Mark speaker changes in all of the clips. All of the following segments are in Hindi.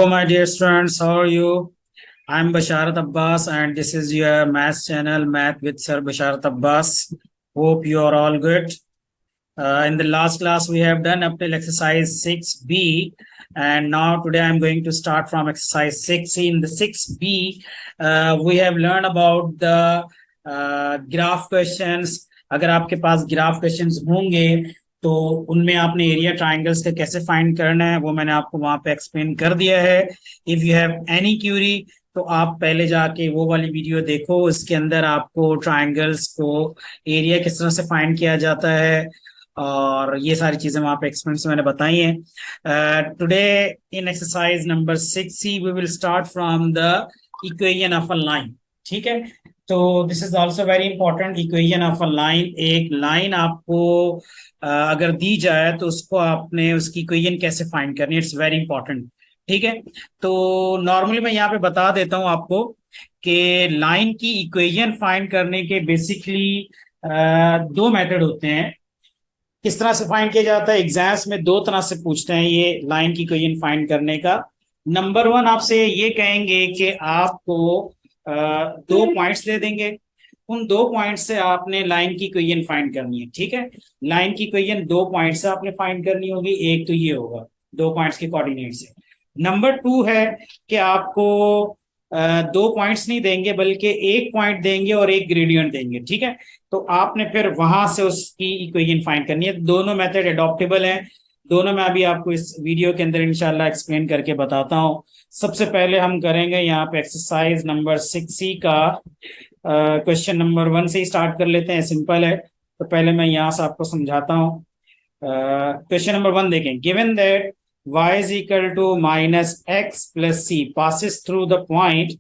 Speaker 1: Hello, my dear students. How are you? I'm Basharat Abbas, and this is your math channel, Math with Sir Basharat Abbas. Hope you are all good. In the last class, we have done up till exercise 6B, and now today I'm going to start from exercise 6C. In the 6B, we have learned about the graph questions. अगर आपके पास ग्राफ क्वेश्चंस होंगे तो उनमें आपने एरिया ट्राइंगल्स का कैसे फाइंड करना है वो मैंने आपको वहां पे एक्सप्लेन कर दिया है. If you have any Curie तो आप पहले जाके वो वाली वीडियो देखो. इसके अंदर आपको ट्राइंगल्स को एरिया किस तरह से फाइंड किया जाता है और ये सारी चीजें वहां पे एक्सपेरिमेंट्स मैंने बताई हैं. Today in exercise number 6C we will start from the equation of a line. ठीक है, तो this is also very important. Equation of a line, एक लाइन आपको अगर दी जाए तो उसको आपने उसकी इक्वेशन कैसे फाइंड करनी है, इट्स वेरी इंपॉर्टेंट. ठीक है, तो नॉर्मली मैं यहाँ पे बता देता हूँ आपको कि लाइन की इक्वेशन फाइंड करने के बेसिकली दो मेथड होते हैं. किस तरह से फाइंड किया जाता है? एग्जाम्स में दो तरह से पूछते हैं ये लाइन की इक्वेशन फाइंड करने का. नंबर वन, आपसे ये कहेंगे कि आपको दो पॉइंट्स दे देंगे. उन दो पॉइंट से आपने लाइन की इक्वेशन फाइंड करनी है. ठीक है, लाइन की इक्वेशन दो पॉइंट से आपने फाइंड करनी होगी. एक तो ये होगा दो पॉइंट्स के कोऑर्डिनेट से. नंबर टू है कि आपको दो पॉइंट्स नहीं देंगे बल्कि एक पॉइंट देंगे और एक ग्रेडियंट देंगे. ठीक है, तो आपने फिर वहां से उसकी इक्वेशन फाइंड करनी है. दोनों मेथड एडॉप्टेबल हैं. दोनों मैं अभी आपको इस वीडियो के अंदर इंशाल्लाह एक्सप्लेन करके बताता हूँ. सबसे पहले हम करेंगे यहाँ पे एक्सरसाइज नंबर 6C का क्वेश्चन नंबर 1 से ही स्टार्ट कर लेते हैं. सिंपल है, तो पहले मैं यहाँ से आपको समझाता हूँ. क्वेश्चन नंबर 1 देखें. Given that y is equal to minus x plus c passes through the point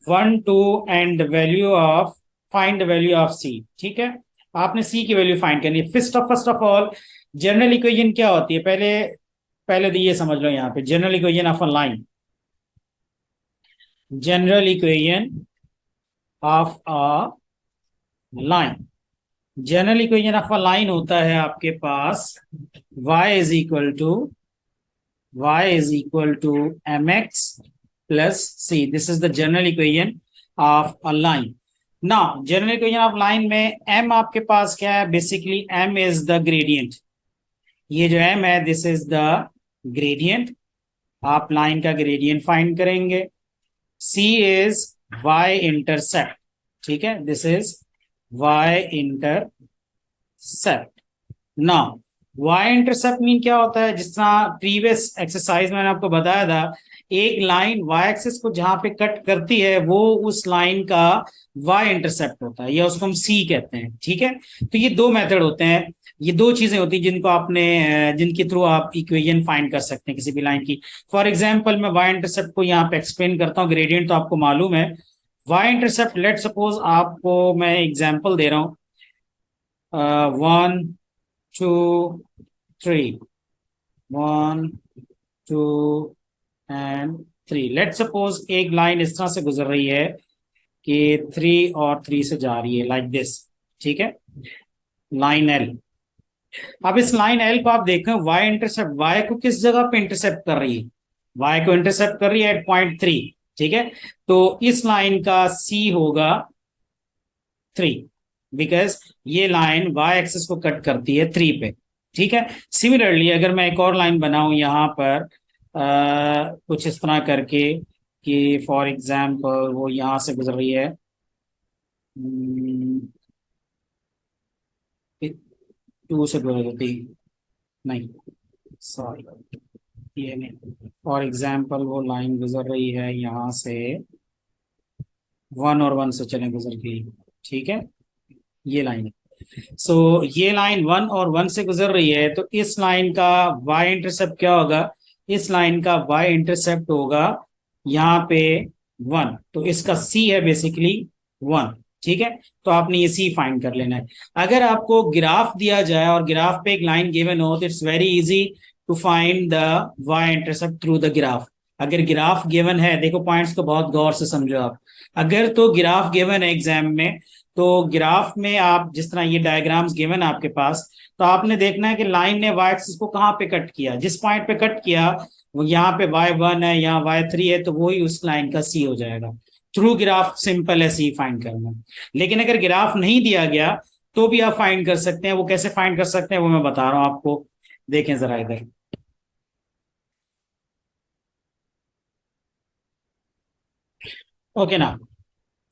Speaker 1: 1 2 and the value of find the value of c. ठीक है, आपने c की वैल्यू फाइंड करनी है. First of all general equation क्या होती है? पहले तो ये समझ लो यहाँ पे general equation of a line. General equation of a line, general equation of a line होता है आपके पास y is equal to mx plus c. This is the general equation of a line. Now general equation of line में m आपके पास क्या है? Basically m is the gradient. ये जो m है this is the gradient. आप लाइन का ग्रेडियंट फाइंड करेंगे. c is y intercept. ठीक है, this is y intercept. Now y intercept mean क्या होता है? जिस तरह प्रीवियस एक्सरसाइज मैंने आपको बताया था, एक लाइन y एक्सिस को जहां पे कट करती है वो उस लाइन का y इंटरसेप्ट होता है या उसको हम c कहते हैं. ठीक है, तो ये दो मेथड होते हैं, ये दो चीजें होती हैं जिनके थ्रू आप इक्वेशन फाइंड कर सकते हैं किसी भी लाइन की. फॉर एग्जाम्पल मैं y इंटरसेप्ट को यहाँ पे एक्सप्लेन करता हूँ. ग्रेडियंट तो आपको मालूम है. y इंटरसेप्ट, लेट सपोज आपको मैं एग्जाम्पल दे रहा हूँ 1 2 3 1 2 and 3. लेट सपोज एक लाइन इस तरह से गुजर रही है कि 3 और 3 से जा रही है लाइक दिस. ठीक है, लाइन L. अब इस लाइन L को आप देखें, y इंटरसेप्ट y को किस जगह पे इंटरसेप्ट कर रही है? y को इंटरसेप्ट कर रही है एट पॉइंट 3. ठीक है, तो इस लाइन का c होगा 3 बिकॉज ये लाइन y एक्सिस को कट करती है 3 पे. ठीक है, सिमिलरली अगर मैं एक और लाइन बनाऊं यहाँ पर कुछ इस तरह करके कि फॉर एग्जाम्पल वो यहां से गुजर रही है 2 से गुजर रही नहीं, सॉरी ये नहीं. फॉर एग्जाम्पल वो लाइन गुजर रही है यहाँ से 1 और 1 से चले गुजर गई. ठीक है, ये लाइन है. सो ये लाइन 1 और 1 से गुजर रही है, तो इस लाइन का y इंटरसेप्ट क्या होगा? इस लाइन का y इंटरसेप्ट होगा यहाँ पे 1, तो इसका c है बेसिकली 1. ठीक है, तो आपने ये c फाइंड कर लेना है. अगर आपको ग्राफ दिया जाए और ग्राफ पे एक लाइन गिवन हो तो it's very easy to find the y intercept through the graph. अगर ग्राफ गिवन है, देखो पॉइंट्स को बहुत गौर से समझो आप. अगर तो ग्राफ गिवन है एग्जाम में, तो ग्राफ में आप जिस तरह ये डायग्राम्स गिवन आपके पास, तो आपने देखना है कि लाइन ने y एक्सिस को कहाँ पे कट किया. जिस पॉइंट पे कट किया वो यहाँ पे y1 है, यहाँ y3 है, तो वही उस लाइन का c हो जाएगा। थ्रू ग्राफ सिंपल है c फाइंड करना। लेकिन अगर ग्राफ नहीं दिया गया तो भी आप फाइंड कर सकते हैं। वो कैसे फाइंड कर सकते हैं वो मैं बता रहा हूं आपको, देखें जरा इधर। ओके ना,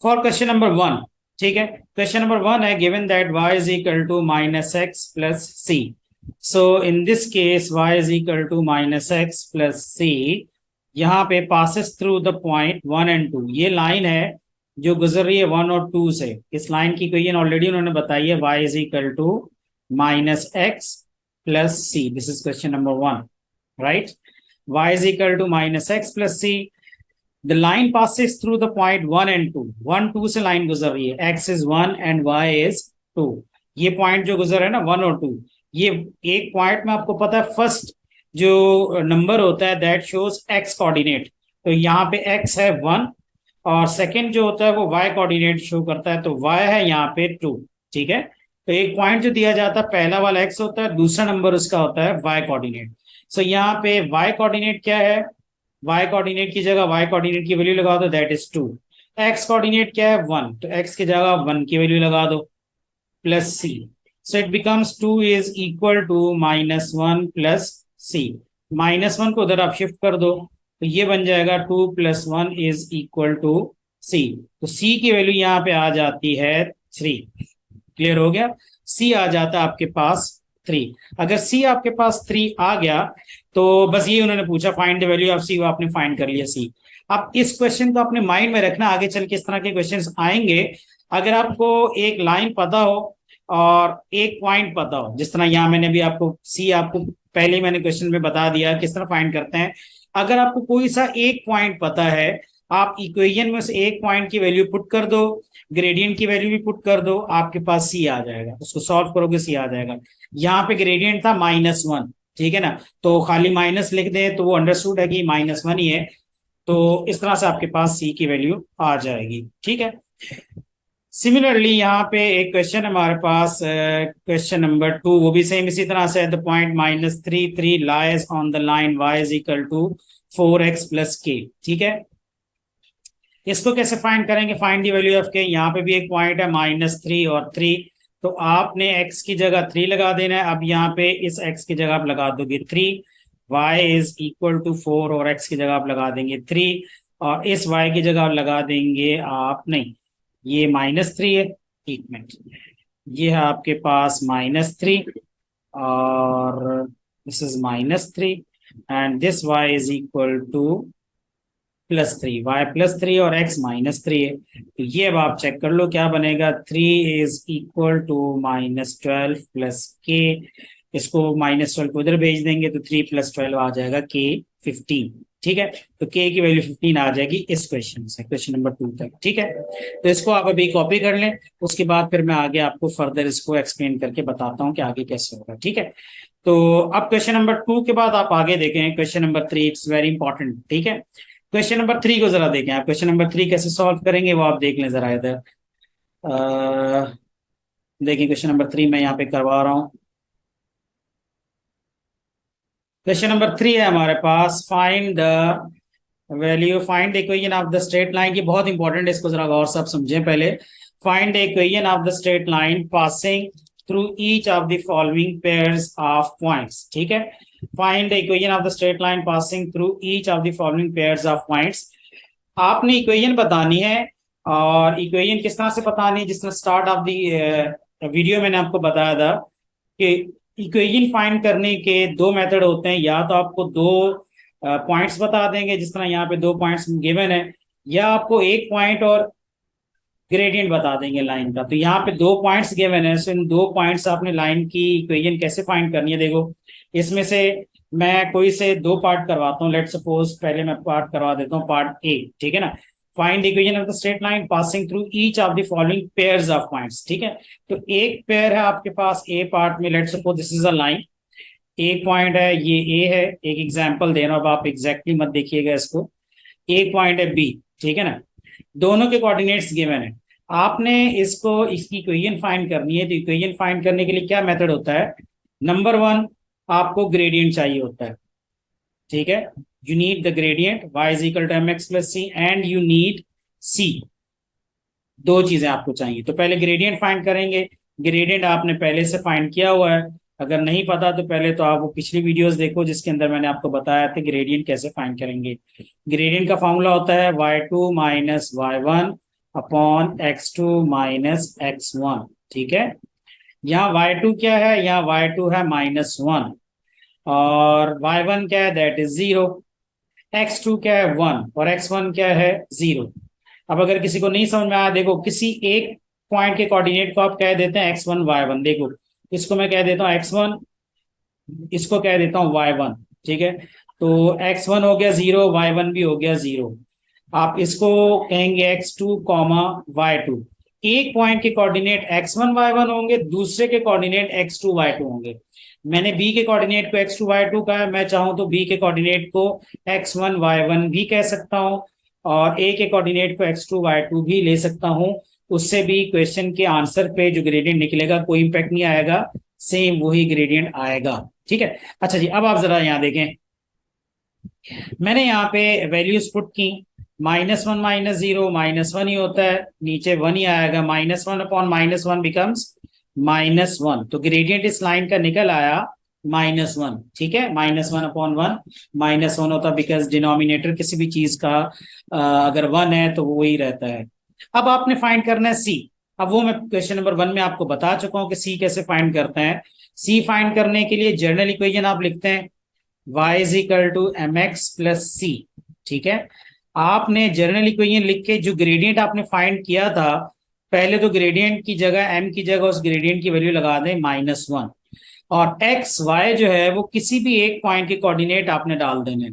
Speaker 1: फॉर क्वेश्चन नंबर 1, ठीक है, क्वेश्चन नंबर 1 है given that y is equal to minus x plus C. So in this case y is equal to minus x plus C, यहाँ पे passes through the point 1 and 2। ये लाइन है जो गुजर रही है 1 और 2 से। इस लाइन की इक्वेशन ऑलरेडी उन्होंने बताई है, y is equal to minus x plus c. This is question number 1, right. y is equal to minus x plus c. The line passes through the point 1 and 2। 1 2 से लाइन गुजर रही है, x is 1 and y is 2। ये पॉइंट जो गुजर है ना 1 और 2, ये एक पॉइंट में आपको पता है फर्स्ट जो नंबर होता है दैट शोज x कोऑर्डिनेट। तो यहाँ पे x है 1 और सेकंड जो होता है वो y कोऑर्डिनेट शो करता है, तो y है यहाँ पे 2। ठीक है, तो एक पॉइंट जो दिया जाता है पहला वाला x होता है, दूसरा नंबर उसका होता है y कोऑर्डिनेट। सो यहाँ पे y कोऑर्डिनेट क्या है, y कोऑर्डिनेट की जगह y कोऑर्डिनेट की वैल्यू लगा दो, दैट इज 2। x कोऑर्डिनेट क्या है 1, तो x की जगह 1 की वैल्यू लगा दो, plus c। So it becomes 2 is equal to minus 1 plus c। Minus 1 को उधर आप शिफ्ट कर दो, तो ये बन जाएगा 2 plus 1 is equal to c। तो c की वैल्यू यहाँ पे आ जाती है 3। क्लियर हो गया, c आ जाता है आपके पास 3। अगर c आपके पास 3 आ गया तो बस ये उन्होंने पूछा find the value of c, वो आपने फाइंड कर लिया c। अब इस क्वेश्चन को अपने माइंड में रखना, आगे चल के इस तरह के क्वेश्चंस आएंगे। अगर आपको एक लाइन पता हो और एक पॉइंट पता हो, जिस तरह यहाँ मैंने भी आपको c आपको पहले मैंने क्वेश्चन में बता दिया किस तरह फाइंड करते हैं। अगर आपको कोई सा एक पॉइंट पता है, आप इक्वेशन में से एक पॉइंट की वैल्यू पुट कर दो, ग्रेडियंट की वैल्यू भी पुट कर दो, आपके पास c आ जाएगा। उसको सॉल्व करोगे c आ जाएगा। यहाँ पे ग्रेडियंट था -1, ठीक है ना, तो खाली माइनस लिख दे तो वो अंडरस्टूड है कि -1 ही है। तो इस तरह से आपके पास c की वैल्यू आ जाएगी। ठीक है, सिमिलरली यहाँ पे एक क्वेश्चन हमारे पास क्वेश्चन नंबर 2, वो भी सेम इसी तरह से, the point -3 3 lies on the line y is equal to 4x plus k। ठीक है, इसको कैसे फाइंड करेंगे, find the value of k। यहाँ पे भी एक पॉइंट है -3 और 3, तो आपने x की जगह 3 लगा देना है। अब यहाँ पे इस x की जगह आप लगा दोगे 3, y इज इक्वल टू 4 और x की जगह आप लगा देंगे 3, और इस y की जगह आप लगा देंगे आप, नहीं ये -3 है, एक मिनट, ये है आपके पास -3 और this is -3 and this y is equal to +3। y +3 और x -3 है, तो ये अब आप चेक कर लो क्या बनेगा। 3 is equal to -12 plus k। इसको -12 को इधर भेज देंगे तो 3 + 12 आ जाएगा k 15। ठीक है, तो k की वैल्यू 15 आ जाएगी इस क्वेश्चन से, क्वेश्चन नंबर 2 तक। ठीक है, तो इसको आप अभी कॉपी कर लें, उसके बाद फिर मैं आगे आपको फर्दर इसको एक्सप्लेन करके बताता हूँ कि आगे कैसे होगा। ठीक है, तो अब क्वेश्चन नंबर 2 के बाद आप आगे देखें question number 3, it's very important. ठीक है, क्वेश्चन नंबर 3 को जरा देखें आप, क्वेश्चन नंबर 3 कैसे सॉल्व करेंगे वो आप देख लें जरा इधर। देखिए क्वेश्चन नंबर 3 मैं यहाँ पे करवा रहा हूँ। क्वेश्चन नंबर 3 है हमारे पास, find the value, find the equation of the straight line. की बहुत इंपॉर्टेंट है, इसको जरा गौर से आप समझें पहले। Find the equation of the straight line passing through each of the following pairs of points. ठीक है, find the equation of the straight line passing through each of the following pairs of points. आपने इक्वेशन बतानी है, और इक्वेशन किस तरह से बतानी है, जिस तरह स्टार्ट ऑफ द वीडियो मैंने आपको बताया था कि इक्वेशन फाइंड करने के दो मेथड होते हैं। या तो आपको दो पॉइंट्स बता देंगे, जिस तरह यहाँ पे दो पॉइंट्स गिवन है, या आपको एक पॉइंट और ग्रेडियंट बता देंगे लाइन का। तो यहाँ पे दो पॉइंट्स गिवन है, सो इन दो पॉइंट्स आपने लाइन की इक्वेशन कैसे फाइंड करनी है। देखो इसमें से मैं कोई से दो पार्ट करवाता हूँ, लेट सपोज पहले मैं पार्ट करवा देता हूँ, पार्ट ए। ठीक है ना, find the equation of the straight line passing through each of the following pairs of points. ठीक है, तो एक पेयर है आपके पास ए पार्ट में, let suppose this is a line, एक पॉइंट है ये ए है, एक एग्जांपल दे रहा हूं, अब आप एग्जैक्टली मत देखिएगा इसको। एक पॉइंट है बी, ठीक है ना, दोनों के कोऑर्डिनेट्स गिवन है। आपने इसको इसकी इक्वेशन फाइंड करनी है, तो इक्वेशन फाइंड करने के लिए क्या मेथड होता है, नंबर 1 आपको ग्रेडियंट चाहिए होता है। ठीक है, you need the gradient y is equal to mx plus c and you need c। दो चीजें आपको चाहिए, तो पहले ग्रेडियंट फाइंड करेंगे। ग्रेडियंट आपने पहले से फाइंड किया हुआ है, अगर नहीं पता तो पहले तो आप वो पिछली वीडियोस देखो जिसके अंदर मैंने आपको बताया था ग्रेडियंट कैसे फाइंड करेंगे। ग्रेडियंट का फॉर्मूला होता है y2 minus y1 upon x2 minus x1। ठीक है, यहाँ y2 क्या है, यहाँ y2 है -1 और y1 क्या है, दैट इज 0। x2 क्या है 1 और x1 क्या है 0। अब अगर किसी को नहीं समझ में आया, देखो किसी एक पॉइंट के कोऑर्डिनेट को आप कह देते हैं x1 y1। देखो इसको मैं कह देता हूँ x1, इसको कह देता हूँ y1। ठीक है, तो x1 हो गया 0, y1 भी हो गया 0। आप इसको कहेंगे x2 कॉमा y2। एक पॉइंट के कोऑर्डिनेट x1 y1 होंगे, दूसरे के कोऑर्डिनेट x2 y2 होंगे। मैंने b के कोऑर्डिनेट को x2 y2 कहा है, मैं चाहूं तो b के कोऑर्डिनेट को x1 y1 भी कह सकता हूं और a के कोऑर्डिनेट को x2 y2 भी ले सकता हूं। उससे भी क्वेश्चन के आंसर पे जो ग्रेडियंट निकलेगा कोई इंपैक्ट नहीं आएगा, सेम वही ग्रेडियंट आएगा। ठीक है, अच्छा जी, अब आप जरा यहाँ देखें, मैंने यहाँ पे वैल्यूज पुट की। -1 -0 -1 ही होता है, नीचे 1 ही आएगा। -1 अपॉन -1 बिकम्स -1, तो ग्रेडियंट इस लाइन का निकल आया -1। ठीक है, -1 अपॉन 1 -1 होता, बिकॉज डिनोमिनेटर किसी भी चीज का अगर 1 है तो वो वही रहता है। अब आपने फाइंड करना है सी। अब वो मैं क्वेश्चन नंबर 1 में आपको बता चुका हूं कि सी कैसे फाइंड करते हैं। सी फाइंड करने के लिए जनरल इक्वेशन आप लिखते हैं y is equal to M x plus C. ठीक है, आपने जनरल इक्वेशन लिख के जो ग्रेडियंट आपने फाइंड किया था, पहले तो ग्रेडियंट की जगह m की जगह उस ग्रेडियंट की वैल्यू लगा दें -1 और x y जो है वो किसी भी एक पॉइंट के कोऑर्डिनेट आपने डाल देने।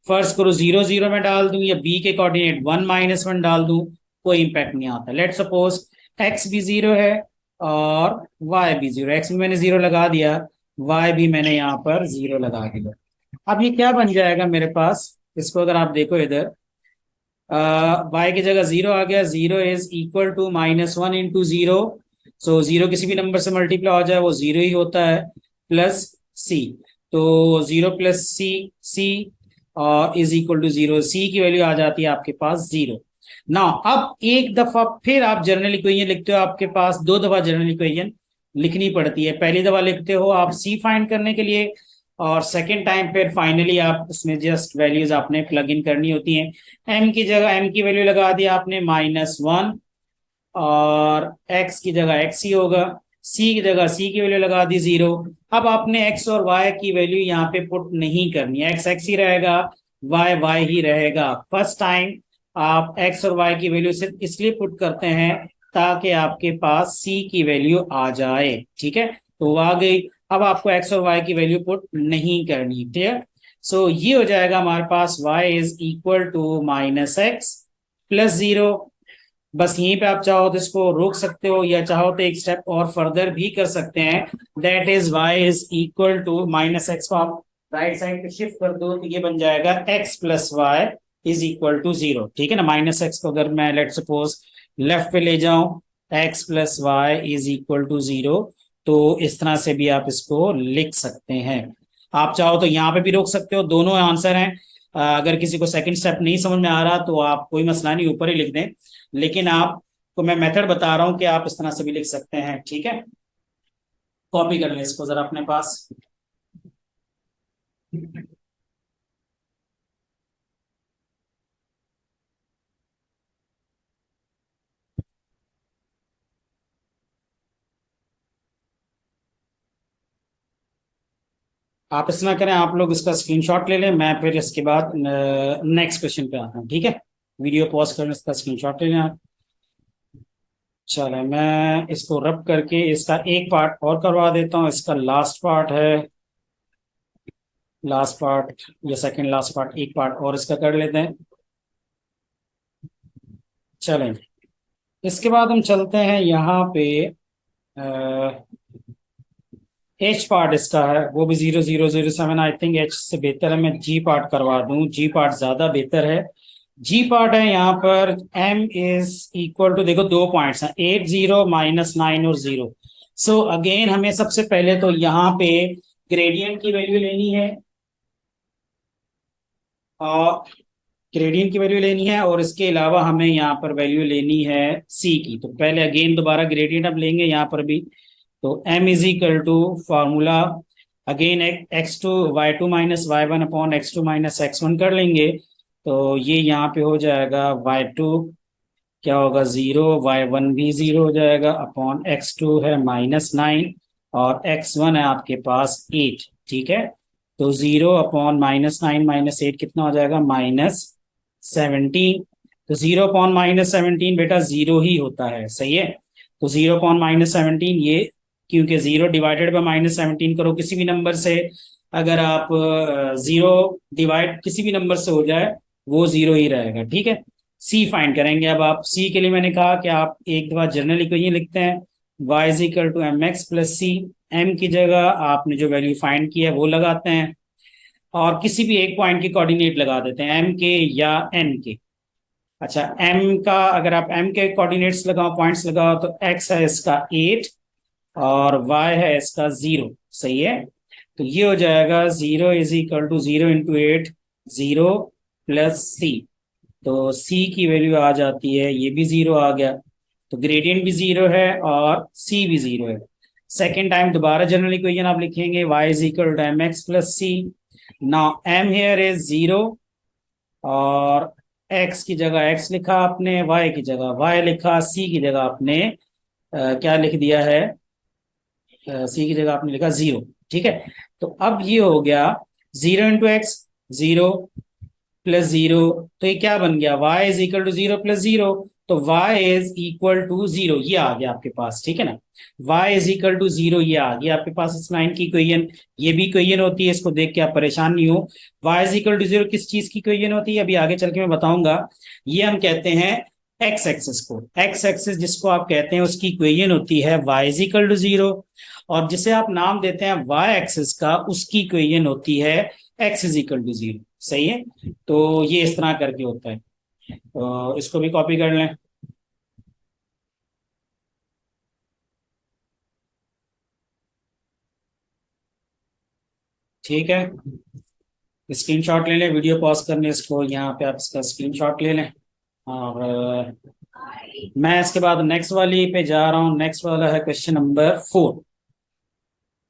Speaker 1: फर्स्ट करो 0 0 में डाल दूं या b के कोऑर्डिनेट 1 -1 डाल दूं, कोई इंपैक्ट नहीं आता। लेट सपोज x भी 0 है और y भी 0। x में मैंने 0 लगा दिया, y भी मैंने यहाँ पर 0 लगा दिया। अब ये क्या बन जाएगा मेरे पास, इसको अगर आप देखो इधर, y की जगह 0 आ गया। 0 इज इक्वल टू -1 इंटू 0। सो 0 किसी भी नंबर से मल्टीप्लाई हो जाए वो 0 ही होता है, प्लस c। तो 0 प्लस c और इज इक्वल टू 0। c की वैल्यू आ जाती है आपके पास 0। ना अब एक दफा फिर आप जनरल इक्वेशन लिखते हो, आपके पास दो दफा जनरल इक्वेशन लिखनी पड़ती है। पहली दफा लिखते हो आप c फाइंड करने के लिए और सेकेंड टाइम फिर फाइनली आप उसमें जस्ट वैल्यूज आपने प्लग इन करनी होती हैं। m की जगह m की वैल्यू लगा दी आपने -1 और x की जगह x ही होगा, c की जगह c की वैल्यू लगा दी 0। अब आपने x और y की वैल्यू यहाँ पे पुट नहीं करनी है, x ही रहेगा, y ही रहेगा। फर्स्ट टाइम आप x और y की वैल्यू सिर्फ इसलिए पुट करते हैं ताकि आपके पास c की वैल्यू आ जाए। ठीक है, तो वो आ गई। अब आपको x और y की वैल्यू पुट नहीं करनी। क्लियर? सो ये हो जाएगा हमारे पास y is equal to -x plus 0। बस यहीं पे आप चाहो तो इसको रोक सकते हो या चाहो तो एक स्टेप और फर्दर भी कर सकते हैं। That is y is equal to -x को आप राइट साइड पे शिफ्ट कर दो तो ये बन जाएगा x plus y is equal to 0। ठीक है ना, -x को अगर मैं लेट सपोज लेफ्ट पे ले जाऊं, x plus y is equal to 0, तो इस तरह से भी आप इसको लिख सकते हैं। आप चाहो तो यहाँ पे भी रोक सकते हो, दोनों आंसर हैं। अगर किसी को सेकंड स्टेप नहीं समझ में आ रहा तो आप कोई मसला नहीं, ऊपर ही लिख दें, लेकिन आपको मैं मेथड बता रहा हूं कि आप इस तरह से भी लिख सकते हैं। ठीक है, कॉपी कर लें इसको जरा अपने पास। आप इस तरह करें, आप लोग इसका स्क्रीनशॉट ले लें, मैं फिर इसके बाद नेक्स्ट क्वेश्चन पे आता हूँ। ठीक है, वीडियो पॉज कर इसका स्क्रीनशॉट ले लें आप। चलो मैं इसको रब करके इसका एक पार्ट और करवा देता हूँ, इसका लास्ट पार्ट है, लास्ट पार्ट या सेकंड लास्ट पार्ट, एक पार्ट और इसका कर लेते हैं। चलें, इसके बाद हम चलते हैं यहाँ पे, एच पार्ट इसका है वो भी 0007। आई थिंक एच से बेहतर है मैं जी पार्ट करवा दूं, जी पार्ट ज्यादा बेहतर है। जी पार्ट है यहाँ पर m इज इक्वल टू, देखो दो पॉइंट्स हैं 8 0 -9 और 0। सो अगेन हमें सबसे पहले तो यहाँ पे ग्रेडियंट की वैल्यू लेनी है। और ग्रेडियंट की वैल्यू लेनी है, और इसके अलावा हमें यहाँ पर वैल्यू लेनी है सी की। तो पहले अगेन दोबारा ग्रेडियंट अब लेंगे यहाँ पर भी। तो m is equal to formula again x2 - y2 - x1 कर लेंगे। तो ये यहाँ पे हो जाएगा y2 क्या होगा 0, y1 भी 0 हो जाएगा, अपॉन x2 है -9 और x1 है आपके पास 8। ठीक है, तो 0 अपॉन -9 - 8 कितना हो जाएगा -17। तो 0 अपॉन -17 बेटा 0 ही होता है, सही है। तो 0 अपॉन -17 ये, क्योंकि 0 डिवाइडेड बाय -17 करो किसी भी नंबर से, अगर आप 0 डिवाइड किसी भी नंबर से हो जाए वो 0 ही रहेगा। ठीक है, सी फाइंड करेंगे। अब आप सी के लिए मैंने कहा कि आप एक दफा जनरल इक्वेशन लिखते हैं, y is equal to M x plus c. M की जगह आपने जो वैल्यू फाइंड की है वो लगाते हैं, और किसी भी एक पॉइंट के कोऑर्डिनेट लगा देते हैं, एम के या एन के। अच्छा, एम का अगर आप एम के कोऑर्डिनेट्स लगाओ, पॉइंट्स लगाओ, तो एक्स है इसका 8 और वाई है इसका 0, सही है। तो ये हो जाएगा 0 इज इक्वल टू 0 × 8, 0 प्लस सी। तो सी की वैल्यू आ जाती है, ये भी 0 आ गया, तो ग्रेडियंट भी 0 है और सी भी 0 है। सेकेंड टाइम दोबारा जनरल इक्वेशन आप लिखेंगे y is equal to M x plus c. Now m here is 0 और x की जगह x लिखा आपने, y की जगह y लिखा, c की जगह आपने क्या लिख दिया है, c की जगह आपने लिखा 0। ठीक है, तो अब ये हो गया 0 × x 0 प्लस 0, तो ये क्या बन गया y is equal to 0 plus 0। तो y इज इक्वल टू 0 ये आ गया आपके पास, ठीक है ना। y इज इक्वल टू 0 ये आ गया आपके पास इस लाइन की इक्वेशन। ये भी इक्वेशन होती है, इसको देख के आप परेशान नहीं हो। y इज इक्वल टू 0 किस चीज की इक्वेशन होती है अभी आगे चल के मैं बताऊंगा। ये हम कहते हैं एक्स एक्सिस को, एक्स एक्सिस जिसको आप कहते हैं उसकी इक्वेशन होती है y इज इक्वल टू 0, और जिसे आप नाम देते हैं y एक्सिस का उसकी इक्वेशन होती है x इज इक्वल टू 0, सही है। तो ये इस तरह करके होता है, तो इसको भी कॉपी कर लें। ठीक है, स्क्रीनशॉट ले लें, वीडियो पॉज करने इसको यहाँ पे आप इसका स्क्रीनशॉट ले लें। और मैं इसके बाद नेक्स्ट वाली पे जा रहा हूँ। नेक्स्ट वाला है क्वेश्चन नंबर 4।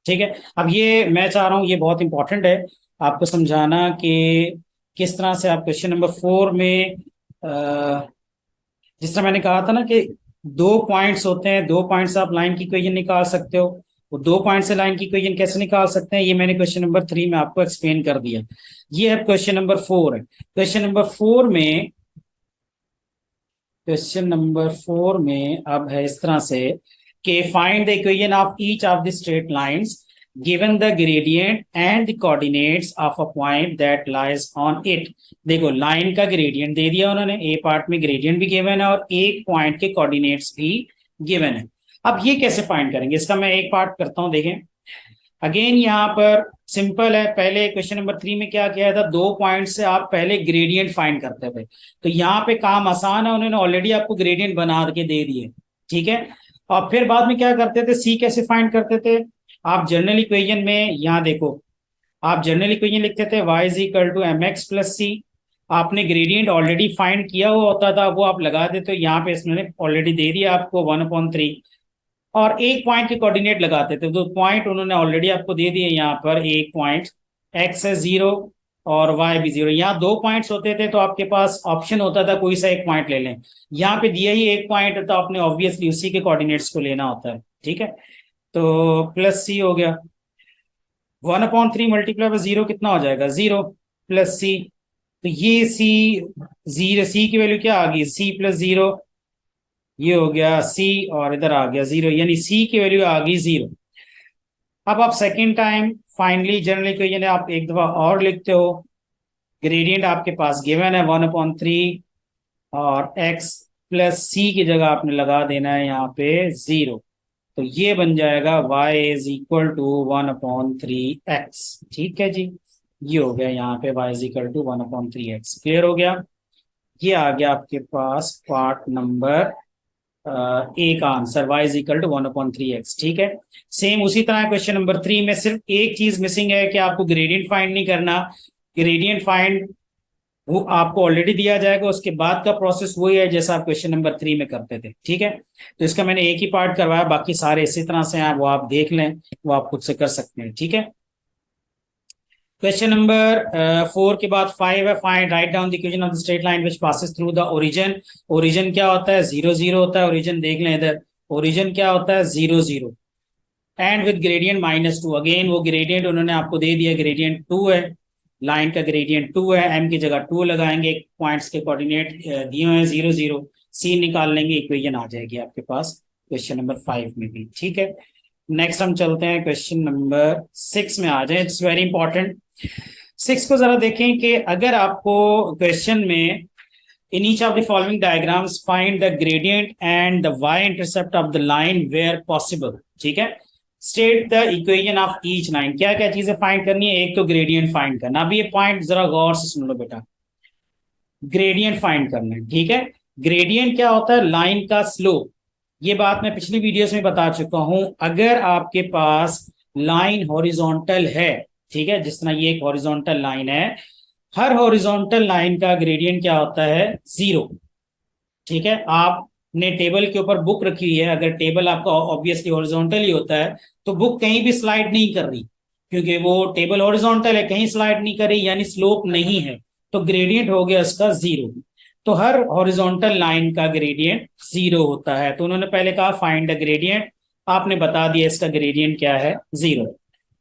Speaker 1: ठीक है, अब ये मैं चाह रहा हूँ, ये बहुत इंपॉर्टेंट है आपको समझाना कि किस तरह से आप क्वेश्चन नंबर 4 में जिस तरह मैंने कहा था ना कि दो पॉइंट्स होते हैं, दो पॉइंट से आप लाइन की इक्वेशन निकाल सकते हो। वो दो पॉइंट से लाइन की इक्वेशन कैसे निकाल सकते हैं ये मैंने क्वेश्चन नंबर 3 में आपको एक्सप्लेन कर दिया। ये है क्वेश्चन नंबर 4 है। क्वेश्चन नंबर 4 में अब है इस तरह से कि find the equation of each of the straight lines given the gradient and the coordinates of a point that lies on it. देखो, लाइन का ग्रेडियंट दे दिया उन्होंने, ए पार्ट में ग्रेडियंट भी गिवन है और एक पॉइंट के कोऑर्डिनेट्स भी गिवन है। अब ये कैसे फाइंड करेंगे इसका मैं एक पार्ट करता हूं, देखें। अगेन यहाँ पर सिंपल है, पहले क्वेश्चन नंबर 3 में क्या किया था, दो पॉइंट से आप पहले ग्रेडियंट फाइंड करते थे। तो यहाँ पे काम आसान है, उन्होंने ऑलरेडी आपको ग्रेडियंट बना के दे दिए। ठीक है, और फिर बाद में क्या करते थे, सी कैसे फाइंड करते थे। आप जनरल इक्वेशन में यहाँ देखो, आप जनरल इक्वेशन लिखते थे y is equal to M x plus C. आपने ग्रेडियंट ऑलरेडी फाइंड किया हुआ होता था, वो आप लगा देते हो। यहाँ पे इसने ऑलरेडी दे दिया आपको 1/3, और एक पॉइंट के कोऑर्डिनेट लगाते थे। तो पॉइंट उन्होंने ऑलरेडी आपको दे दिए, यहाँ पर एक पॉइंट x है 0 और y भी 0। यहाँ दो पॉइंट्स होते थे तो आपके पास ऑप्शन होता था कोई सा एक पॉइंट ले लें। यहाँ पे दिया ही एक पॉइंट है तो आपने ऑब्वियसली उसी के कोऑर्डिनेट्स को लेना होता है। ठीक है, तो प्लस सी हो गया, 1/3 मल्टीप्लाई बाय 0 कितना हो जाएगा 0, प्लस सी। तो ये सी 0, सी की वैल्यू क्या आ गई, सी प्लस 0, ये हो गया सी और इधर आ गया 0, यानी सी की वैल्यू आ गई 0। अब आप second time finally general equation आप एक दफा और लिखते हो। ग्रेडियंट आपके पास गिवन है 1/3 और x प्लस सी की जगह आपने लगा देना है यहाँ पे 0। तो ये बन जाएगा y is equal to 1/3x। ठीक है जी, ये हो गया यहाँ पे y is equal to 1/3x। Clear हो गया। ये आ गया आपके पास पार्ट नंबर ए का answer, y is equal to 1/3x। ठीक है, सेम उसी तरह क्वेश्चन नंबर 3 में सिर्फ एक चीज मिसिंग है कि आपको ग्रेडियंट फाइंड नहीं करना। ग्रेडियंट फाइंड वो आपको ऑलरेडी दिया जाएगा, उसके बाद का प्रोसेस वही है जैसा आप क्वेश्चन नंबर 3 में करते थे, ठीक है। तो इसका मैंने एक ही पार्ट करवाया, बाकी सारे इसी तरह से हैं, वो आप देख लें, वो आप खुद से कर सकते हैं, ठीक है। क्वेश्चन नंबर 4 के बाद 5 है, find write down the equation of the straight line which passes through the origin. Origin क्या होता है, 0 0 होता है, ओरिजिन देख लें इधर, ओरिजिन क्या होता है, 0 0, एंड विद ग्रेडियंट -2। अगेन वो ग्रेडियंट उन्होंने आपको दे दिया, ग्रेडियंट 2 है, लाइन का ग्रेडियंट 2 है, एम की जगह 2 लगाएंगे, पॉइंट्स के कोऑर्डिनेट दिए हुए हैं 0 0, सी निकाल लेंगे, इक्वेशन आ जाएगी आपके पास क्वेश्चन नंबर 5 में भी, ठीक है। नेक्स्ट हम चलते हैं क्वेश्चन नंबर 6 में आ जाए, इट्स वेरी इंपॉर्टेंट। 6 को जरा देखें कि अगर आपको क्वेश्चन में in each of the following diagrams find the gradient and the y-intercept of the line where possible, ठीक है। State the equation of each line, क्या क्या चीजें फाइंड करनी है, एक तो ग्रेडियंट फाइंड करना। अब ये पॉइंट जरा गौर से सुन लो बेटा, ग्रेडियंट फाइंड करना है, ठीक है। ग्रेडियंट क्या होता है, लाइन का स्लोप। ये बात मैं पिछली वीडियोस में बता चुका हूं। अगर आपके पास लाइन हॉरिजॉन्टल है, ठीक है, जिस तरह ये एक हॉरिजॉन्टल लाइन है, हर हॉरिजॉन्टल लाइन का ग्रेडियंट क्या होता है, 0, ठीक है। आपने टेबल के ऊपर बुक रखी हुई है, अगर टेबल आपका ऑब्वियसली हॉरिजॉन्टल ही होता है तो बुक कहीं भी स्लाइड नहीं कर रही, क्योंकि वो टेबल हॉरिजॉन्टल है, कहीं स्लाइड नहीं कर रही, यानी स्लोप नहीं है, तो ग्रेडियंट हो गया इसका 0। तो हर हॉरिजॉन्टल लाइन का ग्रेडियंट 0 होता है। तो उन्होंने पहले कहा फाइंड द ग्रेडियंट, आपने बता दिया इसका ग्रेडियंट क्या है, 0।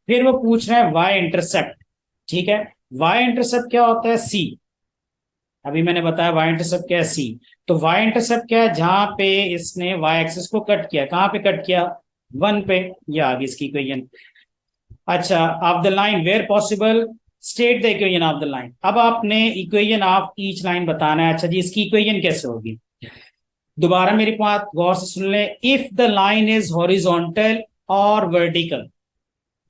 Speaker 1: फिर वो पूछ रहे हैं वाई इंटरसेप्ट, ठीक है। वाई इंटरसेप्ट क्या होता है, सी। अभी मैंने बताया वाई इंटरसेप्ट क्या है, सी। तो वाई इंटरसेप्ट क्या है, जहां पे इसने वाई एक्सिस को कट किया, कहां पे कट किया, 1 पे, या आगे इसकी इक्वेशन। अच्छा, of the line where possible state the equation of the line. अब आपने इक्वेशन ऑफ ईच लाइन बताना है। अच्छा जी, इसकी इक्वेशन कैसे होगी, दोबारा मेरी बात गौर से सुन ले। If the line is horizontal और वर्टिकल,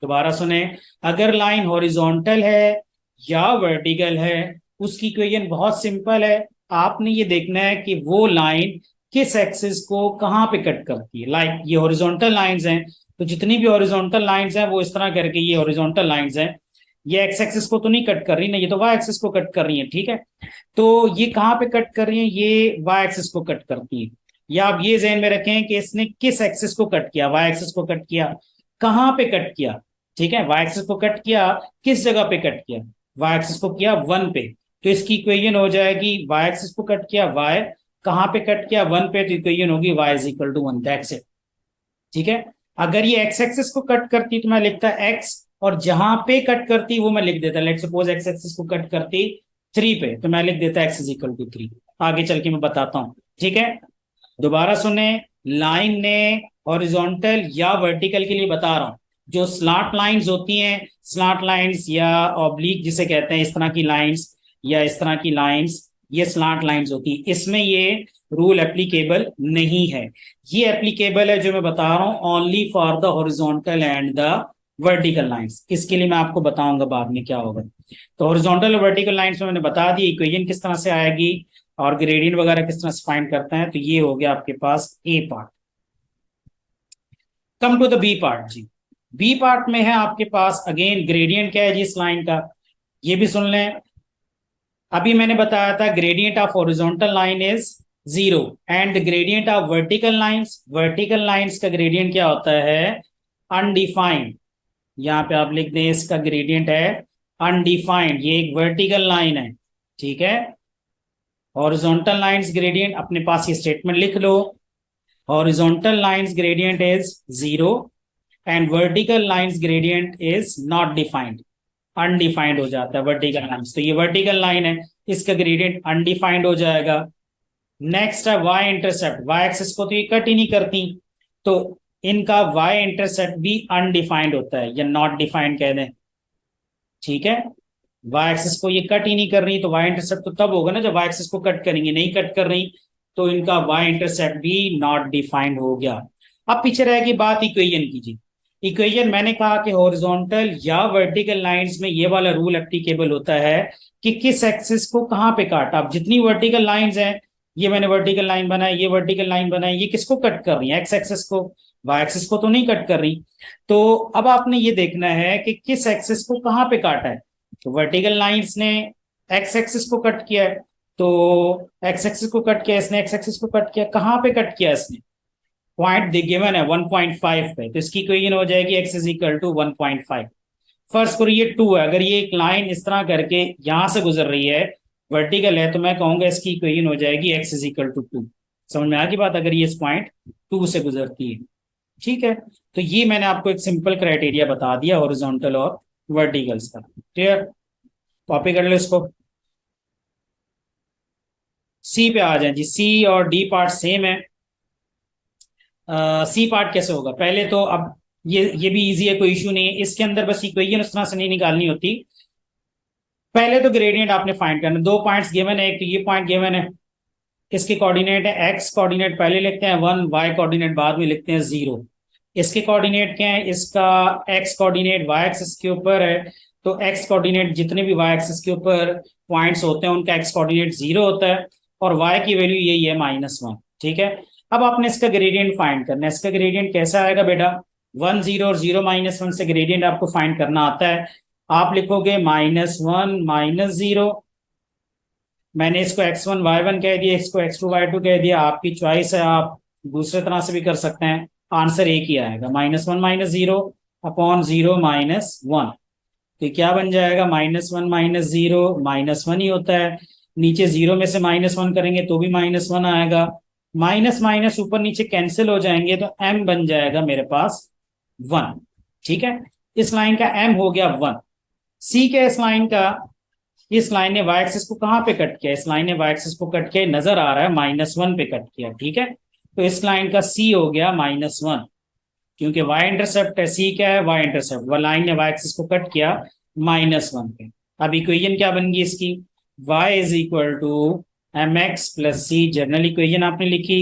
Speaker 1: दोबारा सुने, अगर लाइन हॉरिजॉन्टल है या वर्टिकल है, उसकी इक्वेशन बहुत सिंपल है। आपने ये देखना है कि वो लाइन किस एक्सिस को कहां पे कट करती है। लाइक ये हॉरिजॉन्टल लाइंस हैं, तो जितनी भी हॉरिजॉन्टल लाइंस हैं वो इस तरह करके, ये हॉरिजॉन्टल लाइंस हैं, ये एक्स एक्सिस को तो नहीं कट कर रही ना, ये तो वाई एक्सिस को कट कर रही है, ठीक है। तो ये कहां पे कट कर रही है, ये वाई एक्सिस को कट करती है। या आप ये ध्यान में रखें कि इसने किस एक्सिस को कट किया, वाई एक्सिस को कट किया, कहां पे कट किया, ठीक है। वाई एक्सिस को कट किया, किस जगह पे कट किया, वाई एक्सिस को किया 1 पे। तो इसकी इक्वेशन हो जाएगी, वाई एक्सिस को कट किया, वाई कहां पे कट किया, 1 पे, तो इक्वेशन होगी Y is equal to 1, that's it, ठीक है। अगर ये एक्स एक्सिस को कट करती तो मैं लिखता एक्स, और जहां पे कट करती वो मैं लिख देता, लेट सपोज एक्स एक्सिस को कट करती 3 पे, तो मैं लिख देता एक्स इज इक्वल टू 3। आगे चल के मैं बताता हूं, ठीक है। दोबारा सुने, लाइन ने हॉरिजॉन्टल या वर्टिकल के लिए बता रहा हूं, जो स्लॉट लाइंस होती हैं, स्लॉट लाइंस या ऑब्लिक जिसे कहते हैं, इस तरह की लाइंस या इस तरह की लाइंस, ये स्लॉट लाइंस होती है, इसमें ये रूल एप्लीकेबल नहीं है। ये एप्लीकेबल है जो मैं बता रहा हूं only for the horizontal and the vertical lines. इसके लिए मैं आपको बताऊंगा बाद में क्या होगा। तो हॉरिजॉन्टल और वर्टिकल लाइंस में मैंने बता दी इक्वेशन किस तरह से आएगी और ग्रेडियंट वगैरह किस तरह से फाइंड करते हैं। तो ये हो गया आपके पास A part. Come to the B part जी। बी पार्ट में है आपके पास अगेन ग्रेडियंट क्या है जी इस लाइन का, ये भी सुन लें। अभी मैंने बताया था gradient of horizontal line is 0 and the gradient of vertical lines का ग्रेडियंट क्या होता है, अनडिफाइंड। यहां पे आप लिख दें इसका ग्रेडियंट है अनडिफाइंड, ये एक वर्टिकल लाइन है, ठीक है। हॉरिजॉन्टल लाइंस ग्रेडियंट अपने पास ये स्टेटमेंट लिख लो, horizontal lines gradient is 0 and vertical lines gradient is not defined, undefined हो जाता है वर्टिकल लाइंस। तो ये वर्टिकल लाइन है, इसका ग्रेडियंट अनडिफाइंड हो जाएगा। नेक्स्ट है वाई इंटरसेप्ट, वाई एक्सिस को तो ये कट ही नहीं करती, तो इनका वाई इंटरसेप्ट भी अनडिफाइंड होता है या नॉट डिफाइंड कह दें, ठीक है। वाई एक्सिस को ये कट ही नहीं कर रही, तो वाई इंटरसेप्ट तो तब होगा ना जब वाई एक्सिस को कट करेंगे, नहीं कट कर रही, तो इनका वाई इंटरसेप्ट भी नॉट डिफाइंड हो गया। अब पीछे रहेगी बात इक्वेशन की जी। इक्वेशन मैंने कहा कि हॉरिजॉन्टल या वर्टिकल लाइंस में ये वाला रूल एप्लीकेबल होता है कि किस एक्सिस को कहां पे काटा। अब जितनी वर्टिकल लाइंस हैं, ये मैंने वर्टिकल लाइन बनाई, ये वर्टिकल लाइन बनाई, ये किसको कट कर रही है, एक्स एक्सिस को, वाई एक्सिस को तो नहीं कट कर रही। तो अब आपने ये देखना है कि किस एक्सिस को कहां पे काटा है। तो वर्टिकल लाइंस ने एक्स एक्सिस को कट किया है, तो एक्स एक्सिस को कट किया इसने, एक्स एक्सिस को कट किया, कहाँ पे कट किया इसने, पॉइंट गिवन है 1.5 पे, तो इसकी इक्वेशन हो जाएगी x is equal to 1.5। First करो ये 2 है, अगर ये एक लाइन इस तरह करके यहां से गुजर रही है, वर्टिकल है, तो मैं कहूंगा इसकी इक्वेशन हो जाएगी x इज इक्वल टू 2। समझ में आ गई बात, अगर ये इस पॉइंट 2 से गुजरती है। ठीक है, तो ये मैंने आपको एक सिंपल क्राइटेरिया बता दिया हॉरिजॉन्टल और वर्टिकल्स का। क्लियर, कॉपी कर लो इसको। सी पे आ जाए जी, सी और डी पार्ट सेम है। सी पार्ट कैसे होगा, पहले तो अब ये भी इजी है, कोई इशू नहीं है इसके अंदर, बस इक्वेशन उस तरह से नहीं निकालनी होती। पहले तो ग्रेडियंट आपने फाइंड करना, दो पॉइंट्स गिवन है, एक तो ये पॉइंट गिवन है, इसके कोऑर्डिनेट है एक्स कोऑर्डिनेट पहले लिखते हैं 1, वाई कोऑर्डिनेट बाद में लिखते हैं 0। इसके कोऑर्डिनेट क्या है, इसका एक्स कोऑर्डिनेट वाई एक्सिस के ऊपर है, तो एक्स कोऑर्डिनेट जितने भी वाई एक्सिस के ऊपर पॉइंट्स होते हैं उनका एक्स कोऑर्डिनेट 0 होता है, और वाई की वैल्यू यही है -1। ठीक है, अब आपने इसका ग्रेडियंट फाइंड करना है। इसका ग्रेडियंट कैसा आएगा बेटा, 1 0 और 0 -1 से ग्रेडियंट आपको फाइंड करना आता है। आप लिखोगे -1 -0, मैंने इसको x1 y1 कह दिया, इसको x2 y2 कह दिया, आपकी चॉइस है, आप दूसरे तरह से भी कर सकते हैं, आंसर एक ही आएगा, -1 -0 अपॉन 0 -1। तो क्या बन जाएगा, -1 -0 -1 ही होता है, नीचे 0 में से -1 करेंगे तो भी -1 आएगा, माइनस माइनस ऊपर नीचे कैंसिल हो जाएंगे, तो m बन जाएगा मेरे पास 1। ठीक है, इस लाइन का m हो गया 1। सी के इस लाइन का, इस लाइन ने y एक्सिस को कहां पे कट किया, इस लाइन ने y एक्सिस को कट किया, नजर आ रहा है -1 पे कट किया। ठीक है, तो इस लाइन का c हो गया -1, क्योंकि y इंटरसेप्ट है, c क्या है, y इंटरसेप्ट, वह लाइन ने y एक्सिस को कट किया -1 पे। अब इक्वेशन क्या बन गई इसकी, y is equal to mx plus c, general equation आपने लिखी,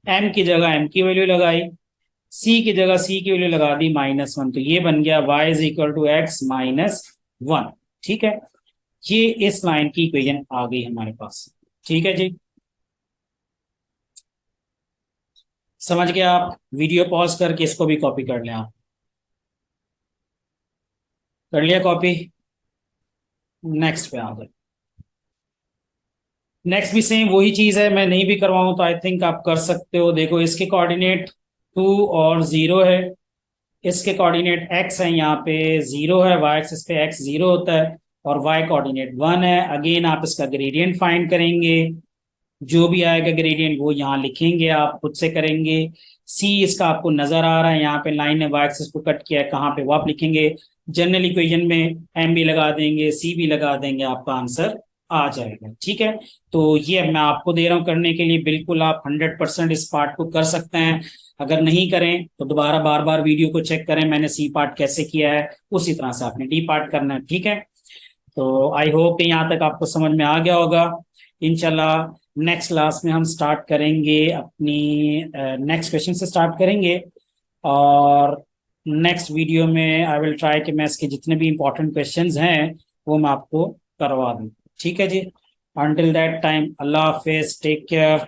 Speaker 1: m की जगह m की वैल्यू लगाई, c की जगह c की वैल्यू लगा दी -1, तो ये बन गया y is equal to x -1। ठीक है, ये इस लाइन की इक्वेशन आ गई हमारे पास। ठीक है जी, समझ गए आप, वीडियो पॉज करके इसको भी कॉपी कर लें आप, कर लिया कॉपी, नेक्स्ट पे आ जाए। नेक्स्ट भी सेम वही चीज है, मैं नहीं भी करवाऊं तो आई थिंक आप कर सकते हो। देखो इसके कोऑर्डिनेट 2 और 0 है, इसके कोऑर्डिनेट x है, यहाँ पे 0 है, y एक्सिस पे x 0 होता है, और y कोऑर्डिनेट 1 है। अगेन आप इसका ग्रेडियंट फाइंड करेंगे, जो भी आएगा ग्रेडियंट वो यहाँ लिखेंगे, आप खुद से करेंगे। c इसका आपको नजर आ रहा है, यहाँ पे लाइन ने y एक्सिस को कट किया है, कहाँ पे वो आप लिखेंगे, जनरल इक्वेशन में m भी लगा देंगे, c भी लगा देंगे, आपका आंसर आ जाएगा। ठीक है, तो ये मैं आपको दे रहा हूँ करने के लिए, बिल्कुल आप 100% इस पार्ट को कर सकते हैं। अगर नहीं करें तो दोबारा बार बार वीडियो को चेक करें, मैंने सी पार्ट कैसे किया है, उसी तरह से आपने डी पार्ट करना है। ठीक है, तो आई होप कि यहाँ तक आपको समझ में आ गया होगा। इंशाल्लाह नेक्स्ट क्लास में हम स्टार्ट करेंगे अपनी नेक्स्ट क्वेश्चन से स्टार्ट करेंगे, और नेक्स्ट वीडियो में आई विल ट्राई कि मैं इसके जितने भी इंपॉर्टेंट क्वेश्चंस हैं वो मैं आपको करवा दूँ। ठीक है जी, until that time, Allah Hafiz, take care.